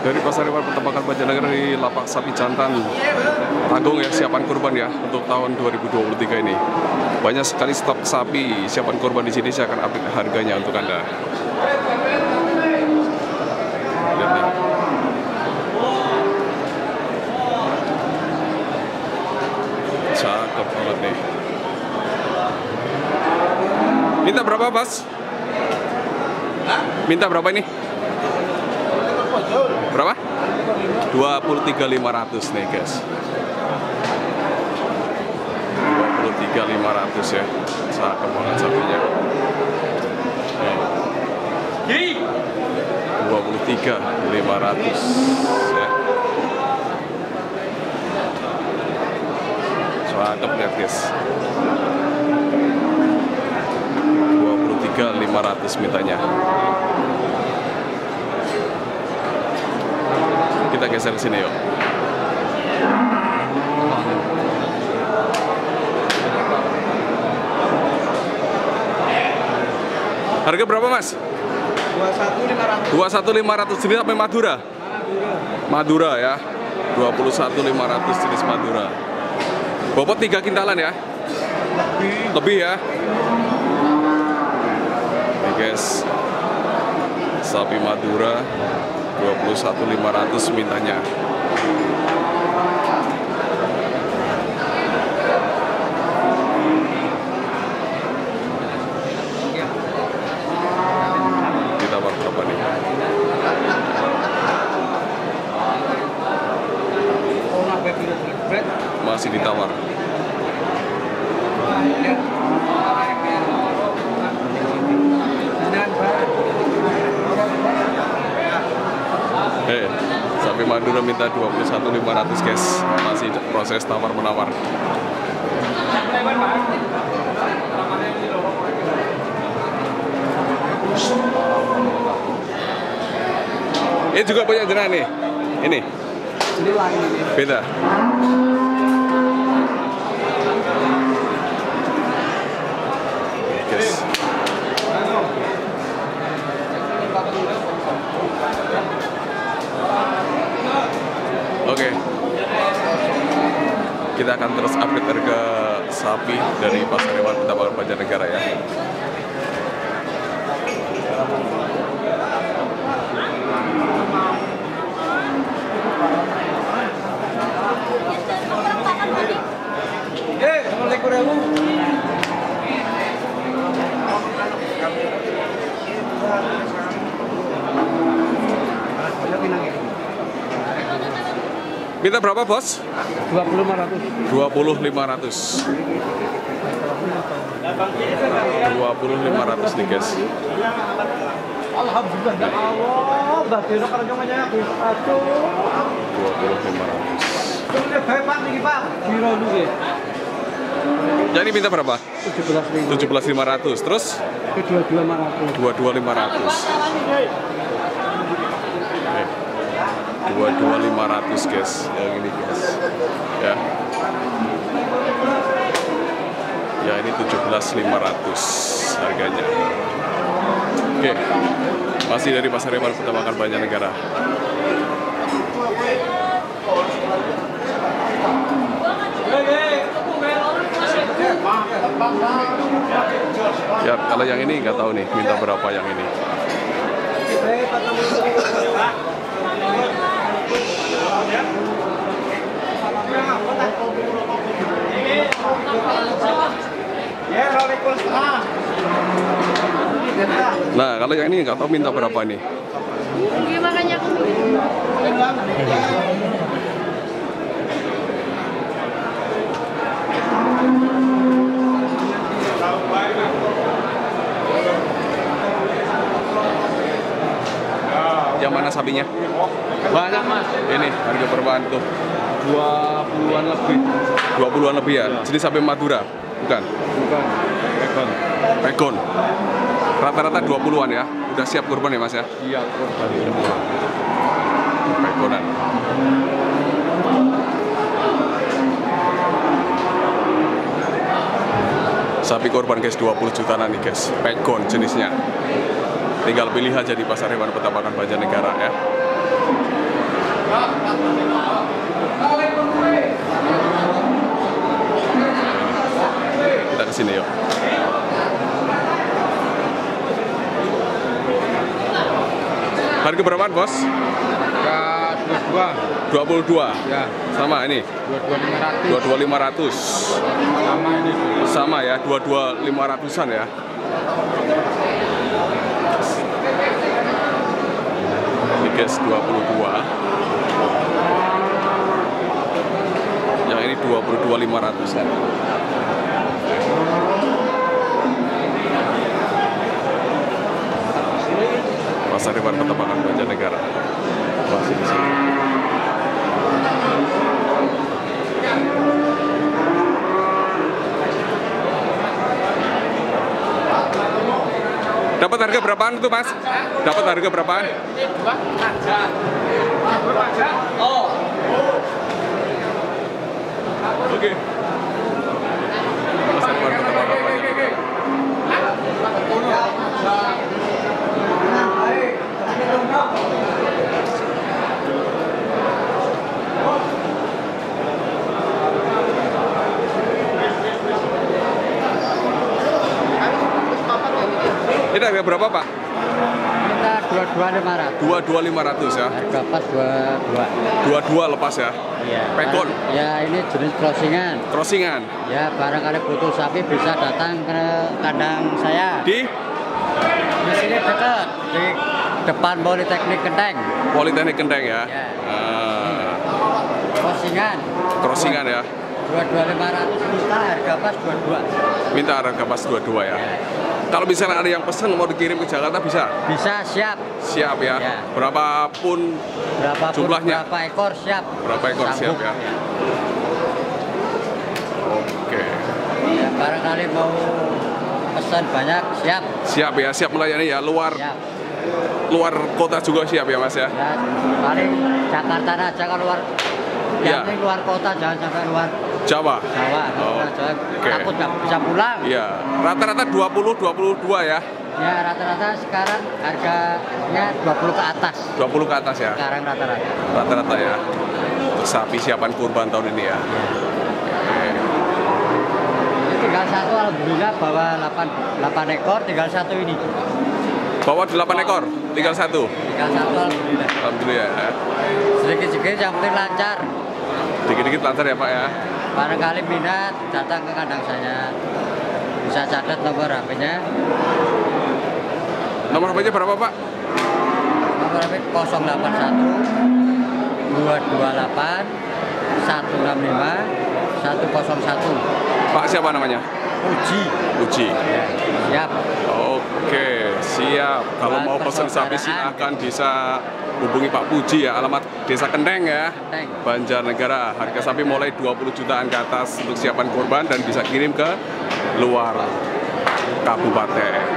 Dari Pasar Hewan Peternakan Banjarnegara di Lapak Sapi Jantan Agung ya, siapan kurban ya untuk tahun 2023 ini. Banyak sekali stok sapi siapan kurban di sini, saya akan update harganya untuk Anda. Lihat nih. Cakep banget nih. Minta berapa, Mas? Minta berapa ini? Berapa? 23.500 nih guys. 23.500 ya. Cakep banget sapinya. 23.500 ya. Cakep lihat guys. 23.500 mintanya. Kita geser ke sini yuk. Harga berapa, Mas? 21.500 jenis sampai Madura. Madura ya. 21.500 jenis Madura. Bobot 3 kintalan ya. Lebih ya. Nih guys. Sapi Madura 21.500 mintanya. Ditawar berapa nih? Masih ditawar. Sapi Madura minta 21.500 guys. Masih proses tawar-menawar. Ini juga punya jenah nih. Ini beda. Guys. Oke, kita akan terus update harga sapi dari Pasar Hewan Peternakan Banjarnegara ya. Minta berapa, Bos? 20.500. 20.500. 20.500 nih, guys. Alhamdulillah ya Allah, bagian kerjanya aku. 20.500. Pak niki, Pak. Biro niki. Jadi minta berapa? 17.500. 17.500. Terus? 22.500. 22.500. 22.500 guys, yang ini guys ya. Ya ini 17.500 harganya. Oke, masih dari Pasar Hewan Peternakan Banjarnegara. Ya kalau yang ini nggak tahu nih minta berapa yang ini. Nah, kalau yang ini nggak tahu minta berapa nih. Makanya aku Yang mana sapinya? Banyak, Mas. Ini harga perban tuh 20-an lebih. 20-an lebih ya. Jadi sapi Madura, bukan? Bukan. Pegon. Pegon. Rata-rata 20-an ya. Udah siap kurban ya, Mas ya? Iya, kurban. Pegonan. Sapi korban guys 20 jutaan nih guys. Pegon jenisnya. Tinggal pilih aja di Pasar Hewan Peternakan Banjarnegara ya. Kita ke sini yuk. Harga berapaan, Bos? Harga 22. 22. Ya, Sama ini. 22.500. 22.500. Sama ini. Sama ya, 22.500-an ya. Ini guys 22. Yang ini 22.500-an. Pasar Hewan Peternakan Banjarnegara. Masih di sini. Dapat harga berapaan tuh, Mas? Dapat harga berapaan? Oh. Oke. Pasar Hewan Peternakan Banjarnegara. Ini harga berapa, Pak? Kita 22.500. 22.500 ya. Harga pas 22. 22 lepas ya. Iya. Pekon. Ya, ini jenis crossingan. Crossingan. Ya, barangkali butuh sapi bisa datang ke kandang saya. Di Di sini dekat, di depan Politeknik Kendeng. Politeknik Kendeng ya. Ya. Ah, Crossingan. crossingan ya. 22.500 kita harga pas 22. Minta harga pas 22 ya. Kalau misalnya ada yang pesen mau dikirim ke Jakarta bisa? Bisa, siap. Siap ya. Ya. Berapapun Berapapun, jumlahnya? berapa ekor siap. Berapa ekor siap Sanggup. ya? Oke. Ya, barangkali mau pesan banyak siap. Siap ya, siap melayani ya. Siap. Luar kota juga siap ya, Mas ya. Ya, paling Jakarta aja kan luar. Ya. Yang penting luar kota, jangan sampai luar Jawa. Jawa. Oh, Jawa oke. takut nggak bisa pulang. Iya. Rata-rata 20 22 ya. Ya, rata-rata sekarang harganya 20 ke atas. 20 ke atas ya. Sekarang rata-rata. Rata-rata ya. Untuk sapi siapan kurban tahun ini ya. Oke. Ini tinggal satu, alhamdulillah bawa 8 ekor, tinggal satu ini. Bawa 8 ekor, tinggal satu. Tinggal satu, alhamdulillah. Alhamdulillah ya. Sedikit-sedikit yang penting lancar. Dikit-dikit lancar ya, Pak ya. Barangkali minat datang ke kandang saya. Bisa catat nomor HP-nya. Nomor HP-nya berapa, Pak? Nomor HP 081 228 165 101. Pak siapa namanya? Uji. Uji. Ya, siap. Oke, siap. Kalau mau pesen sapi silahkan bisa hubungi Pak Puji ya. Alamat Desa Kendeng ya. Kendeng. Banjarnegara. Harga sapi mulai 20 jutaan ke atas untuk siapan kurban dan bisa kirim ke luar kabupaten.